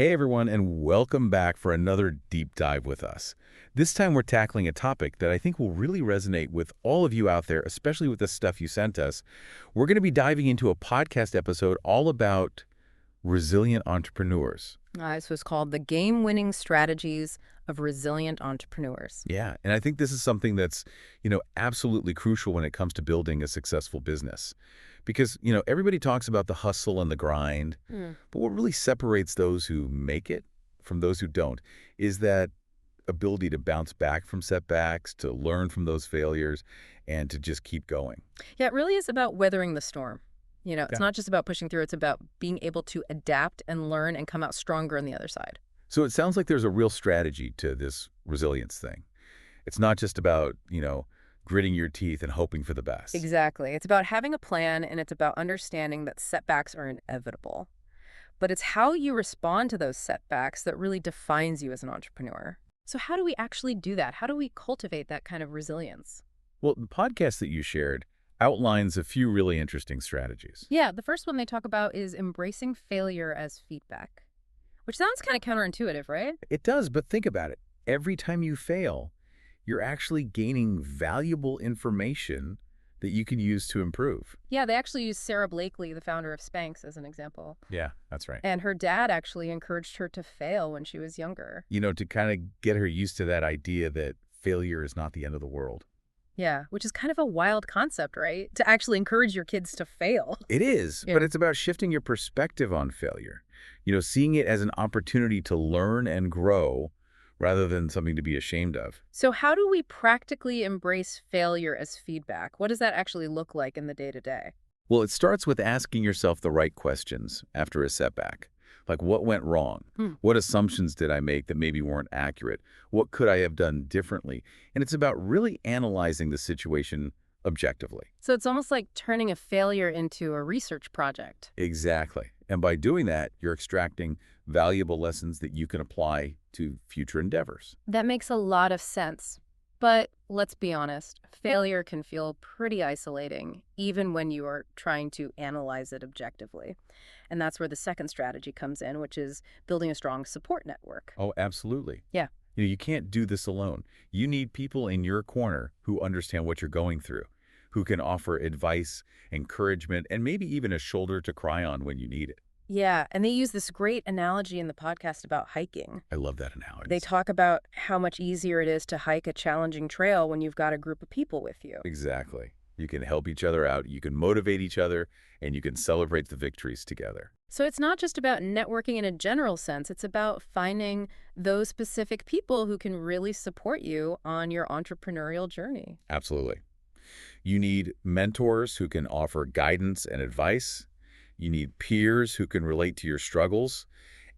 Hey everyone, and welcome back for another deep dive with us. This time we're tackling a topic that I think will really resonate with all of you out there, especially with the stuff you sent us. We're going to be diving into a podcast episode all about resilient entrepreneurs. This was called The Game-Winning Strategies of Resilient Entrepreneurs. Yeah, and I think this is something that's, absolutely crucial when it comes to building a successful business. Because, everybody talks about the hustle and the grind, but what really separates those who make it from those who don't is that ability to bounce back from setbacks, to learn from those failures, and to just keep going. Yeah, it really is about weathering the storm. It's Yeah. not just about pushing through, it's about being able to adapt and learn and come out stronger on the other side. So it sounds like there's a real strategy to this resilience thing. It's not just about, gritting your teeth and hoping for the best. Exactly. It's about having a plan and it's about understanding that setbacks are inevitable. But it's how you respond to those setbacks that really defines you as an entrepreneur. So how do we actually do that? How do we cultivate that kind of resilience? Well, the podcast that you shared outlines a few really interesting strategies. Yeah, the first one they talk about is embracing failure as feedback, which sounds kind of counterintuitive, right? It does, but think about it. Every time you fail, you're actually gaining valuable information that you can use to improve. Yeah, they actually use Sarah Blakely, the founder of Spanx, as an example. Yeah, that's right. And her dad actually encouraged her to fail when she was younger. To kind of get her used to that idea that failure is not the end of the world. Yeah, which is kind of a wild concept, right? To actually encourage your kids to fail. It is, Yeah. but it's about shifting your perspective on failure. Seeing it as an opportunity to learn and grow rather than something to be ashamed of. So how do we practically embrace failure as feedback? What does that actually look like in the day-to-day? Well, it starts with asking yourself the right questions after a setback. Like, what went wrong? What assumptions did I make that maybe weren't accurate? What could I have done differently? And it's about really analyzing the situation objectively. So it's almost like turning a failure into a research project. Exactly. And by doing that, you're extracting valuable lessons that you can apply to future endeavors. That makes a lot of sense. But let's be honest, failure can feel pretty isolating, even when you are trying to analyze it objectively. And that's where the second strategy comes in, which is building a strong support network. Oh, absolutely. Yeah. You can't do this alone. You need people in your corner who understand what you're going through, who can offer advice, encouragement, and maybe even a shoulder to cry on when you need it. Yeah, and they use this great analogy in the podcast about hiking. I love that analogy. They talk about how much easier it is to hike a challenging trail when you've got a group of people with you. Exactly. You can help each other out, you can motivate each other, and you can celebrate the victories together. So it's not just about networking in a general sense, it's about finding those specific people who can really support you on your entrepreneurial journey. Absolutely. You need mentors who can offer guidance and advice. You need peers who can relate to your struggles.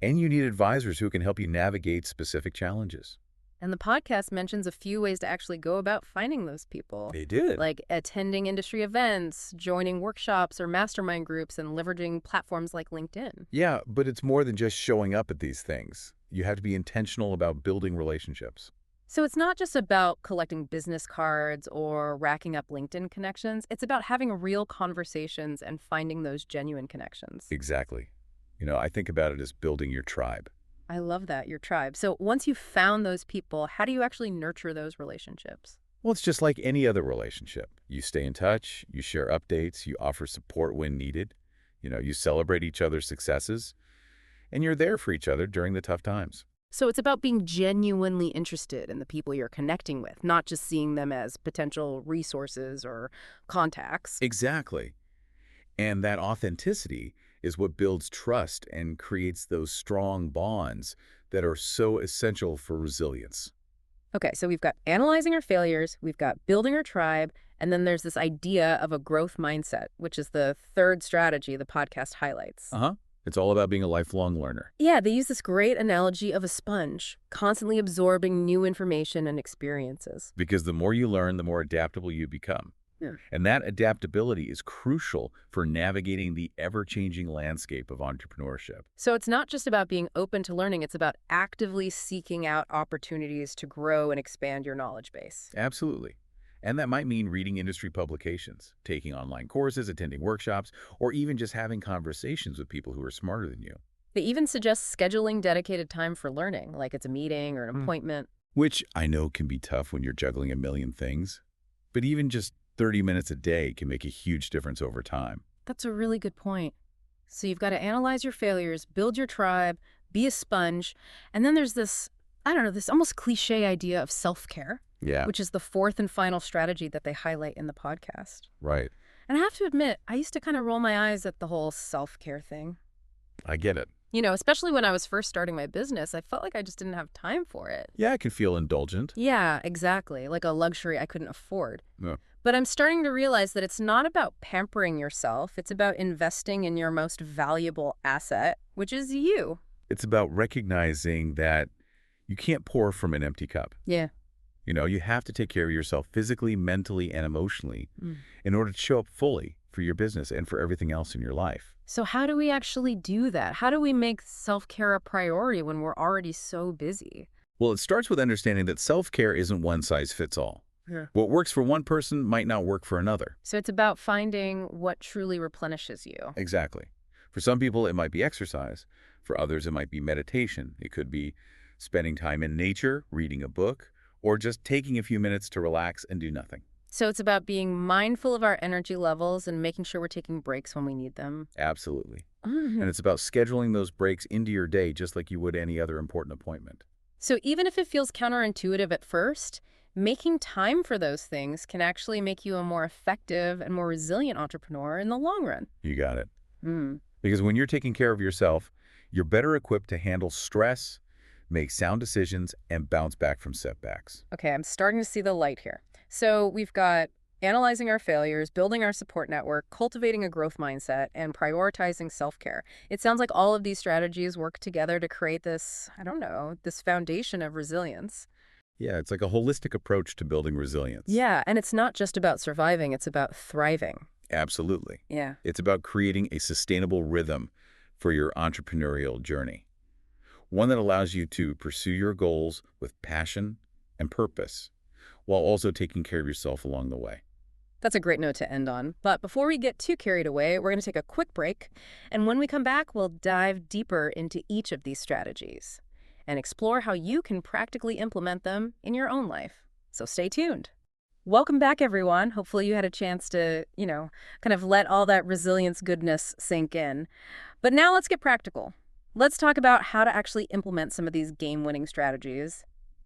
And you need advisors who can help you navigate specific challenges. And the podcast mentions a few ways to actually go about finding those people. They did. Like attending industry events, joining workshops or mastermind groups, and leveraging platforms like LinkedIn. Yeah, but it's more than just showing up at these things. You have to be intentional about building relationships. So it's not just about collecting business cards or racking up LinkedIn connections. It's about having real conversations and finding those genuine connections. Exactly. I think about it as building your tribe. I love that, your tribe. So once you've found those people, how do you actually nurture those relationships? Well, it's just like any other relationship. You stay in touch, you share updates, you offer support when needed, you celebrate each other's successes, and you're there for each other during the tough times. So it's about being genuinely interested in the people you're connecting with, not just seeing them as potential resources or contacts. Exactly. And that authenticity is what builds trust and creates those strong bonds that are so essential for resilience. Okay, so we've got analyzing our failures, we've got building our tribe, and then there's this idea of a growth mindset, which is the third strategy the podcast highlights. Uh-huh. It's all about being a lifelong learner. Yeah, they use this great analogy of a sponge, constantly absorbing new information and experiences. Because the more you learn, the more adaptable you become. Yeah. And that adaptability is crucial for navigating the ever-changing landscape of entrepreneurship. So it's not just about being open to learning, it's about actively seeking out opportunities to grow and expand your knowledge base. Absolutely. And that might mean reading industry publications, taking online courses, attending workshops, or even just having conversations with people who are smarter than you. They even suggest scheduling dedicated time for learning, like it's a meeting or an appointment. Which I know can be tough when you're juggling a million things, but even just 30 minutes a day can make a huge difference over time. That's a really good point. So you've got to analyze your failures, build your tribe, be a sponge, and then there's this, I don't know, this almost cliche idea of self-care, Yeah, which is the fourth and final strategy that they highlight in the podcast. right. And I have to admit, I used to kind of roll my eyes at the whole self-care thing. I get it. Especially when I was first starting my business, I felt like I just didn't have time for it. Yeah, it can feel indulgent. Yeah, exactly. Like a luxury I couldn't afford. Yeah. But I'm starting to realize that it's not about pampering yourself. It's about investing in your most valuable asset, which is you. It's about recognizing that you can't pour from an empty cup. Yeah. You have to take care of yourself physically, mentally, and emotionally in order to show up fully for your business and for everything else in your life. So how do we actually do that? How do we make self-care a priority when we're already so busy? Well, it starts with understanding that self-care isn't one size fits all. Yeah. What works for one person might not work for another. So it's about finding what truly replenishes you. Exactly. For some people, it might be exercise. For others, it might be meditation. It could be spending time in nature, reading a book, or just taking a few minutes to relax and do nothing. So it's about being mindful of our energy levels and making sure we're taking breaks when we need them. Absolutely. And it's about scheduling those breaks into your day just like you would any other important appointment. So even if it feels counterintuitive at first, making time for those things can actually make you a more effective and more resilient entrepreneur in the long run. You got it. Mm. Because when you're taking care of yourself, you're better equipped to handle stress, make sound decisions, and bounce back from setbacks. Okay, I'm starting to see the light here. So we've got analyzing our failures, building our support network, cultivating a growth mindset, and prioritizing self-care. It sounds like all of these strategies work together to create this, I don't know, this foundation of resilience. Yeah, it's like a holistic approach to building resilience. Yeah, and it's not just about surviving, it's about thriving. Absolutely. Yeah. It's about creating a sustainable rhythm for your entrepreneurial journey. One that allows you to pursue your goals with passion and purpose, while also taking care of yourself along the way. That's a great note to end on. But before we get too carried away, we're going to take a quick break. And when we come back, we'll dive deeper into each of these strategies and explore how you can practically implement them in your own life. So stay tuned. Welcome back, everyone. Hopefully you had a chance to, kind of let all that resilience goodness sink in. But now let's get practical. Let's talk about how to actually implement some of these game-winning strategies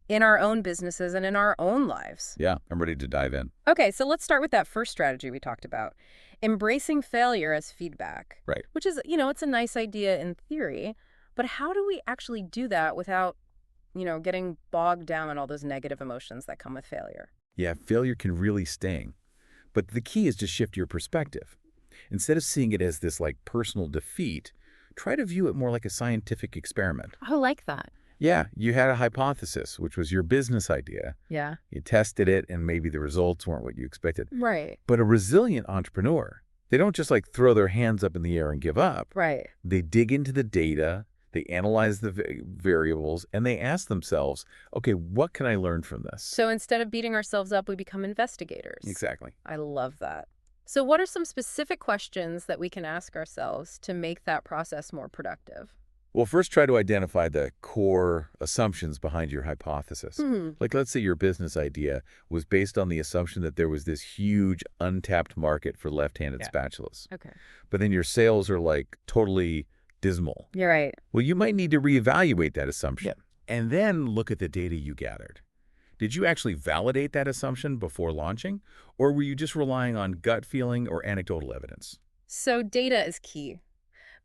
in our own businesses and in our own lives. Yeah, I'm ready to dive in. Okay, so let's start with that first strategy we talked about, embracing failure as feedback. Right. Which is, it's a nice idea in theory, but how do we actually do that without, getting bogged down in all those negative emotions that come with failure? Yeah, failure can really sting. But the key is to shift your perspective. Instead of seeing it as this personal defeat, try to view it more like a scientific experiment. I like that. Yeah, you had a hypothesis, which was your business idea. Yeah. You tested it, and maybe the results weren't what you expected. Right. But a resilient entrepreneur, they don't just throw their hands up in the air and give up. Right. They dig into the data, they analyze the variables, and they ask themselves, okay, what can I learn from this? So instead of beating ourselves up, we become investigators. Exactly. I love that. So what are some specific questions that we can ask ourselves to make that process more productive? Well, first try to identify the core assumptions behind your hypothesis. Let's say your business idea was based on the assumption that there was this huge untapped market for left-handed spatulas. Okay. But then your sales are totally dismal. You're right. Well, you might need to reevaluate that assumption and then look at the data you gathered. Did you actually validate that assumption before launching, or were you just relying on gut feeling or anecdotal evidence? So data is key.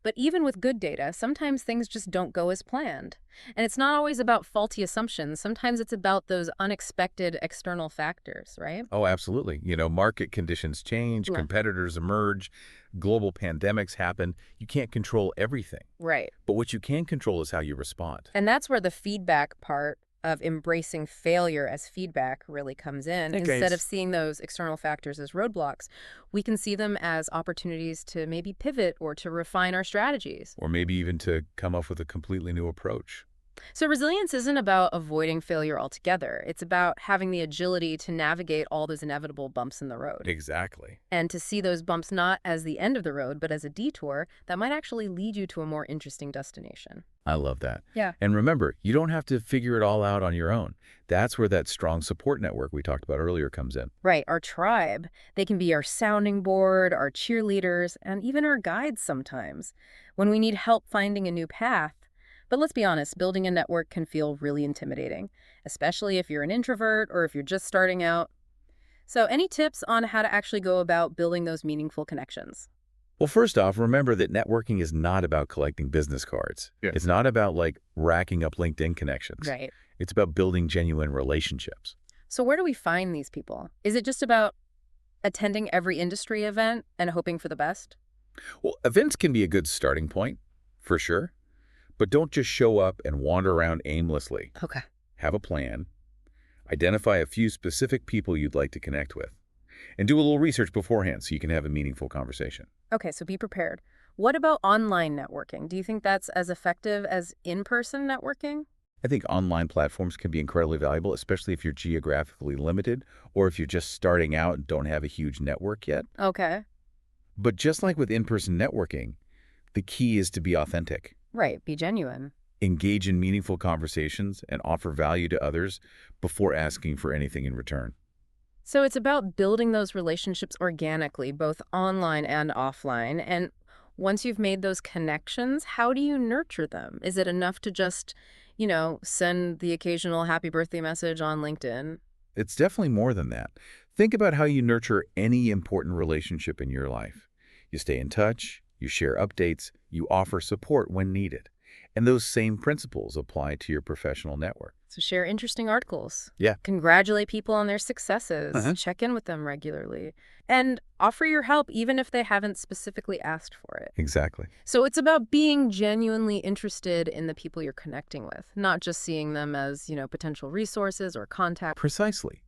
But even with good data, sometimes things just don't go as planned. And it's not always about faulty assumptions. Sometimes it's about those unexpected external factors, right? Oh, absolutely. Market conditions change, competitors emerge, global pandemics happen. You can't control everything. Right. But what you can control is how you respond. And that's where the feedback part of embracing failure as feedback really comes in. Okay. Instead of seeing those external factors as roadblocks, we can see them as opportunities to maybe pivot or to refine our strategies. Or maybe even to come up with a completely new approach. So resilience isn't about avoiding failure altogether. It's about having the agility to navigate all those inevitable bumps in the road. Exactly. And to see those bumps not as the end of the road, but as a detour that might actually lead you to a more interesting destination. I love that. Yeah. And remember, you don't have to figure it all out on your own. That's where that strong support network we talked about earlier comes in. Right, our tribe. They can be our sounding board, our cheerleaders, and even our guides sometimes when we need help finding a new path. But let's be honest, building a network can feel really intimidating, especially if you're an introvert or if you're just starting out. So any tips on how to actually go about building those meaningful connections? Well, first off, remember that networking is not about collecting business cards. Yeah. It's not about like racking up LinkedIn connections. Right. It's about building genuine relationships. So where do we find these people? Is it just about attending every industry event and hoping for the best? Well, events can be a good starting point, for sure. But don't just show up and wander around aimlessly. Okay. Have a plan. Identify a few specific people you'd like to connect with. And do a little research beforehand so you can have a meaningful conversation. Okay, so be prepared. What about online networking? Do you think that's as effective as in-person networking? I think online platforms can be incredibly valuable, especially if you're geographically limited or if you're just starting out and don't have a huge network yet. Okay. But just like with in-person networking, the key is to be authentic. Right, be genuine. Engage in meaningful conversations and offer value to others before asking for anything in return. So it's about building those relationships organically, both online and offline. And once you've made those connections, how do you nurture them? Is it enough to just, send the occasional happy birthday message on LinkedIn? It's definitely more than that. Think about how you nurture any important relationship in your life. You stay in touch, you share updates, you offer support when needed. And those same principles apply to your professional network. So share interesting articles. Yeah. Congratulate people on their successes. Uh-huh. Check in with them regularly. And offer your help even if they haven't specifically asked for it. Exactly. So it's about being genuinely interested in the people you're connecting with, not just seeing them as, potential resources or contact. Precisely.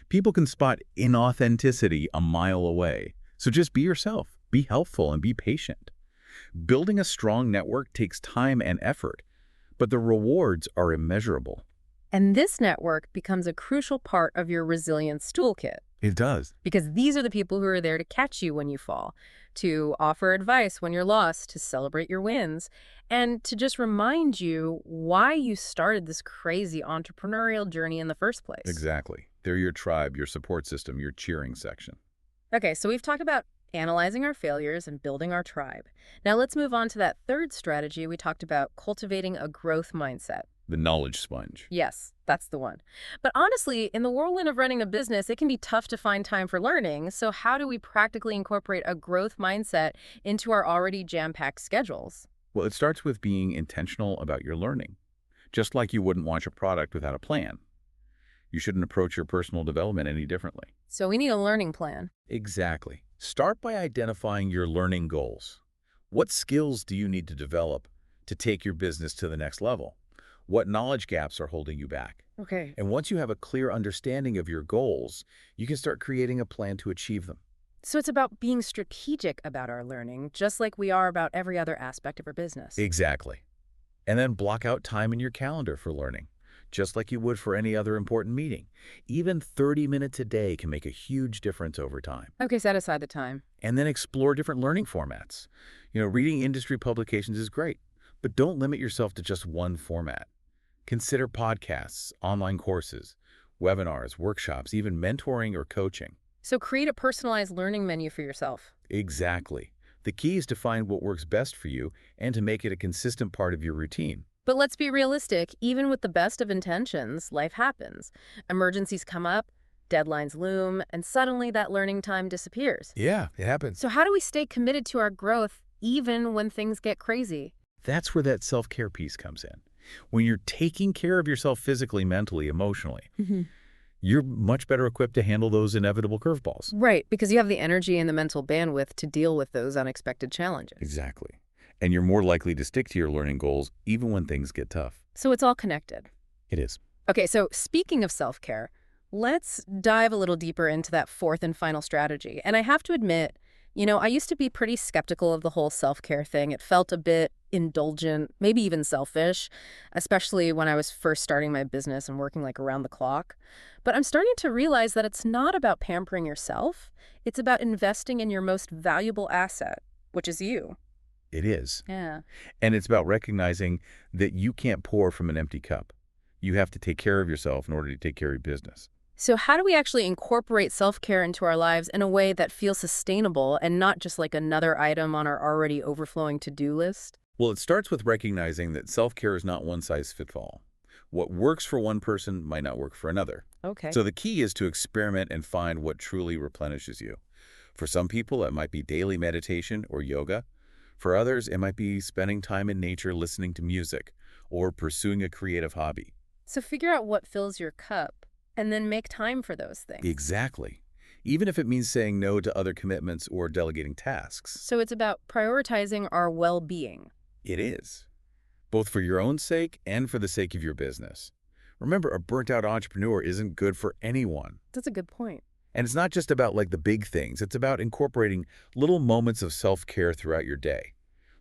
People can spot inauthenticity a mile away. So just be yourself, be helpful, and be patient. Building a strong network takes time and effort, but the rewards are immeasurable. And this network becomes a crucial part of your resilience toolkit. It does. Because these are the people who are there to catch you when you fall, to offer advice when you're lost, to celebrate your wins, and to just remind you why you started this crazy entrepreneurial journey in the first place. Exactly. They're your tribe, your support system, your cheering section. Okay, so we've talked about analyzing our failures and building our tribe. Now let's move on to that third strategy we talked about, cultivating a growth mindset. The knowledge sponge. Yes, that's the one. But honestly, in the whirlwind of running a business, it can be tough to find time for learning. So how do we practically incorporate a growth mindset into our already jam-packed schedules? Well, it starts with being intentional about your learning. Just like you wouldn't launch a product without a plan. You shouldn't approach your personal development any differently. So we need a learning plan. Exactly. Start by identifying your learning goals. What skills do you need to develop to take your business to the next level? What knowledge gaps are holding you back? Okay. And once you have a clear understanding of your goals, you can start creating a plan to achieve them. So it's about being strategic about our learning, just like we are about every other aspect of our business. Exactly. And then block out time in your calendar for learning, just like you would for any other important meeting. Even 30 minutes a day can make a huge difference over time. Okay, set aside the time. And then explore different learning formats. Reading industry publications is great, but don't limit yourself to just one format. Consider podcasts, online courses, webinars, workshops, even mentoring or coaching. So create a personalized learning menu for yourself. Exactly. The key is to find what works best for you and to make it a consistent part of your routine. But let's be realistic, even with the best of intentions, life happens. Emergencies come up, deadlines loom, and suddenly that learning time disappears. Yeah, it happens. So how do we stay committed to our growth even when things get crazy? That's where that self-care piece comes in. When you're taking care of yourself physically, mentally, emotionally, you're much better equipped to handle those inevitable curveballs. Right, because you have the energy and the mental bandwidth to deal with those unexpected challenges. Exactly. And you're more likely to stick to your learning goals even when things get tough. So it's all connected. It is. Okay, so speaking of self-care, let's dive a little deeper into that fourth and final strategy. And I have to admit, I used to be pretty skeptical of the whole self-care thing. It felt a bit indulgent, maybe even selfish, especially when I was first starting my business and working like around the clock. But I'm starting to realize that it's not about pampering yourself. It's about investing in your most valuable asset, which is you. It is. Yeah. And it's about recognizing that you can't pour from an empty cup. You have to take care of yourself in order to take care of your business. So how do we actually incorporate self-care into our lives in a way that feels sustainable and not just like another item on our already overflowing to-do list? Well, it starts with recognizing that self-care is not one size fits all. What works for one person might not work for another. Okay. So the key is to experiment and find what truly replenishes you. For some people, it might be daily meditation or yoga. For others, it might be spending time in nature listening to music or pursuing a creative hobby. So figure out what fills your cup and then make time for those things. Exactly. Even if it means saying no to other commitments or delegating tasks. So it's about prioritizing our well-being. It is, both for your own sake and for the sake of your business. Remember, a burnt-out entrepreneur isn't good for anyone. That's a good point. And it's not just about like the big things. It's about incorporating little moments of self-care throughout your day.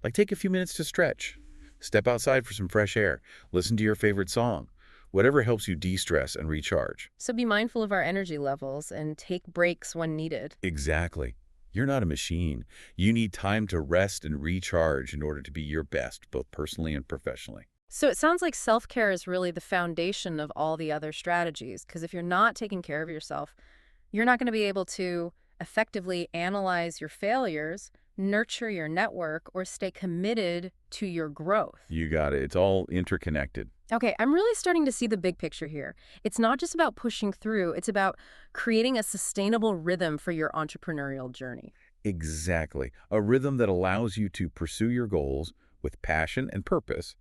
Like take a few minutes to stretch, step outside for some fresh air, listen to your favorite song, whatever helps you de-stress and recharge. So be mindful of our energy levels and take breaks when needed. Exactly. You're not a machine. You need time to rest and recharge in order to be your best, both personally and professionally. So it sounds like self-care is really the foundation of all the other strategies, because if you're not taking care of yourself, you're not going to be able to effectively analyze your failures, nurture your network, or stay committed to your growth. You got it. It's all interconnected. Okay, I'm really starting to see the big picture here. It's not just about pushing through, it's about creating a sustainable rhythm for your entrepreneurial journey. Exactly. A rhythm that allows you to pursue your goals with passion and purpose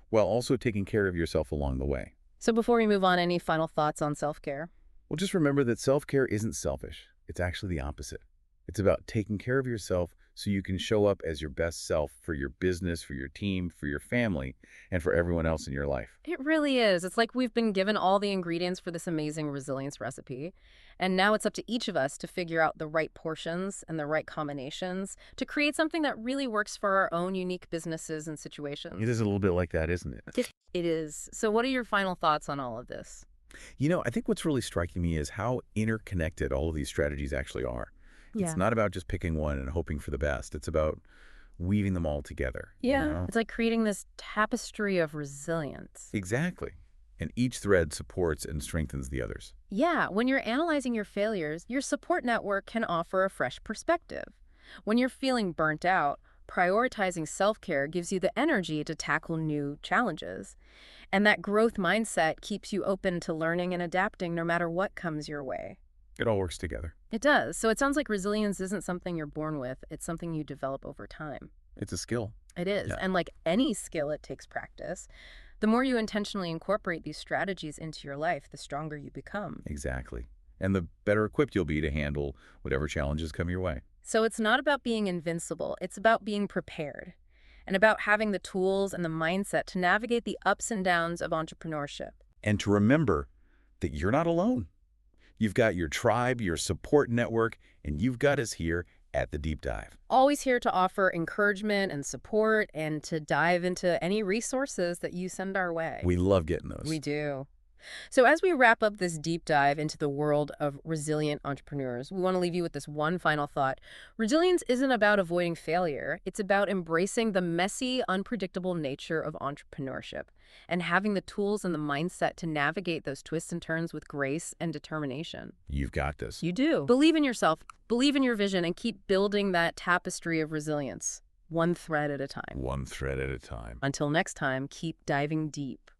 while also taking care of yourself along the way. So before we move on, any final thoughts on self-care? Well, just remember that self-care isn't selfish. It's actually the opposite. It's about taking care of yourself so you can show up as your best self for your business, for your team, for your family, and for everyone else in your life. It really is. It's like we've been given all the ingredients for this amazing resilience recipe. And now it's up to each of us to figure out the right portions and the right combinations to create something that really works for our own unique businesses and situations. It is a little bit like that, isn't it? It is. So what are your final thoughts on all of this? I think what's really striking me is how interconnected all of these strategies actually are. Yeah. It's not about just picking one and hoping for the best. It's about weaving them all together. Yeah. It's like creating this tapestry of resilience. Exactly. And each thread supports and strengthens the others. Yeah. When you're analyzing your failures, your support network can offer a fresh perspective. When you're feeling burnt out, prioritizing self-care gives you the energy to tackle new challenges. And that growth mindset keeps you open to learning and adapting no matter what comes your way. It all works together. It does. So it sounds like resilience isn't something you're born with. It's something you develop over time. It's a skill. It is. Yeah. And like any skill, it takes practice. The more you intentionally incorporate these strategies into your life, the stronger you become. Exactly. And the better equipped you'll be to handle whatever challenges come your way. So it's not about being invincible. It's about being prepared and about having the tools and the mindset to navigate the ups and downs of entrepreneurship. And to remember that you're not alone. You've got your tribe, your support network, and you've got us here at the Deep Dive. Always here to offer encouragement and support and to dive into any resources that you send our way. We love getting those. We do. So as we wrap up this deep dive into the world of resilient entrepreneurs, we want to leave you with this one final thought. Resilience isn't about avoiding failure. It's about embracing the messy, unpredictable nature of entrepreneurship and having the tools and the mindset to navigate those twists and turns with grace and determination. You've got this. You do. Believe in yourself, believe in your vision, and keep building that tapestry of resilience, one thread at a time. One thread at a time. Until next time, keep diving deep.